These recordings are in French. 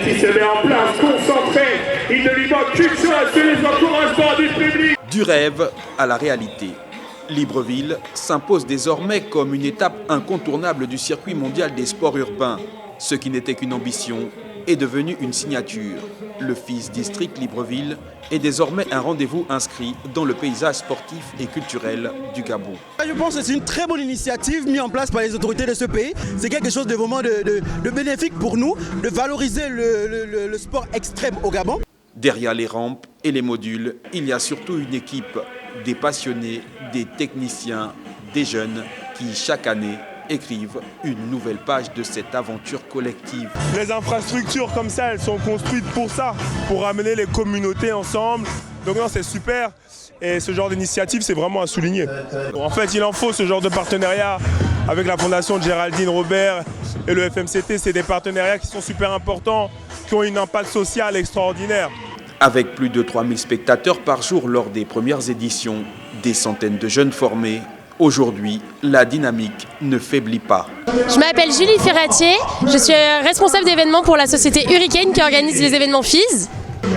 qui se met en place, concentré. Il ne lui manque qu'une chose, c'est les encouragements du public. Du rêve à la réalité. Libreville s'impose désormais comme une étape incontournable du circuit mondial des sports urbains. Ce qui n'était qu'une ambition est devenu une signature. Le FIS District Libreville est désormais un rendez-vous inscrit dans le paysage sportif et culturel du Gabon. Je pense que c'est une très bonne initiative mise en place par les autorités de ce pays. C'est quelque chose de vraiment de bénéfique pour nous, de valoriser le sport extrême au Gabon. Derrière les rampes et les modules, il y a surtout une équipe, des passionnés, des techniciens, des jeunes qui chaque année écrivent une nouvelle page de cette aventure collective. Les infrastructures comme ça, elles sont construites pour ça, pour amener les communautés ensemble. Donc non, c'est super. Et ce genre d'initiative, c'est vraiment à souligner. En fait, il en faut ce genre de partenariat avec la fondation de Géraldine Robert et le FMCT. C'est des partenariats qui sont super importants, qui ont une impact social extraordinaire. Avec plus de 3000 spectateurs par jour lors des premières éditions, des centaines de jeunes formés, aujourd'hui, la dynamique ne faiblit pas. Je m'appelle Julie Ferratier, je suis responsable d'événements pour la société Hurricane qui organise les événements FIS.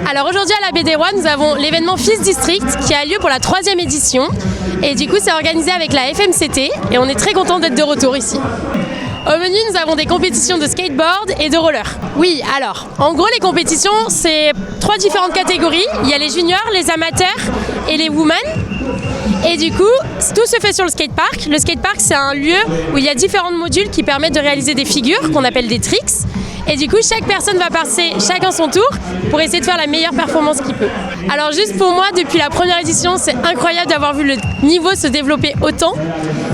Alors aujourd'hui à la Baie des Rois, nous avons l'événement FIS District qui a lieu pour la 3e édition. Et du coup, c'est organisé avec la FMCT et on est très content d'être de retour ici. Au menu, nous avons des compétitions de skateboard et de roller. Oui, alors, en gros, les compétitions, c'est 3 différentes catégories. Il y a les juniors, les amateurs et les women. Et du coup, tout se fait sur le skatepark. Le skatepark, c'est un lieu où il y a différents modules qui permettent de réaliser des figures qu'on appelle des tricks. Et du coup, chaque personne va passer chacun son tour pour essayer de faire la meilleure performance qu'il peut. Alors juste pour moi, depuis la première édition, c'est incroyable d'avoir vu le niveau se développer autant.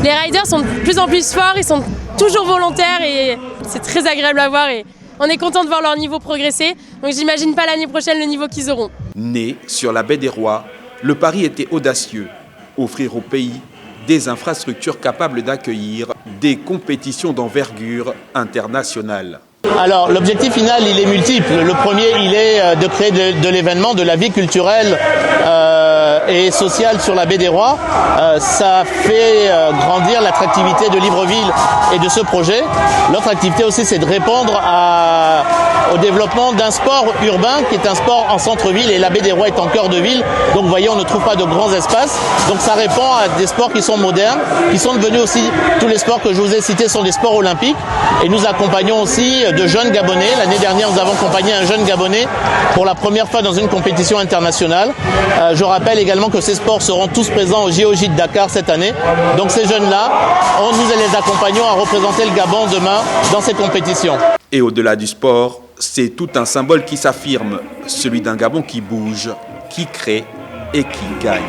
Les riders sont de plus en plus forts, ils sont toujours volontaires et c'est très agréable à voir. Et on est content de voir leur niveau progresser. Donc j'imagine pas l'année prochaine le niveau qu'ils auront. Né sur la Baie des Rois, le pari était audacieux. Offrir au pays des infrastructures capables d'accueillir des compétitions d'envergure internationale. Alors l'objectif final il est multiple. Le premier il est de créer de l'événement, de la vie culturelle et sociale sur la Baie des Rois. Ça fait grandir l'attractivité de Libreville et de ce projet. L'autre activité aussi c'est de répondre au développement d'un sport urbain qui est un sport en centre-ville et la Baie des Rois est en cœur de ville. Donc vous voyez on ne trouve pas de grands espaces. Donc ça répond à des sports qui sont modernes, qui sont devenus aussi, tous les sports que je vous ai cités sont des sports olympiques et nous accompagnons aussi de jeunes Gabonais. L'année dernière, nous avons accompagné un jeune Gabonais pour la première fois dans une compétition internationale. Je rappelle également que ces sports seront tous présents au JOJ de Dakar cette année. Donc ces jeunes-là, nous les accompagnons à représenter le Gabon demain dans ces compétitions. Et au-delà du sport, c'est tout un symbole qui s'affirme, celui d'un Gabon qui bouge, qui crée et qui gagne.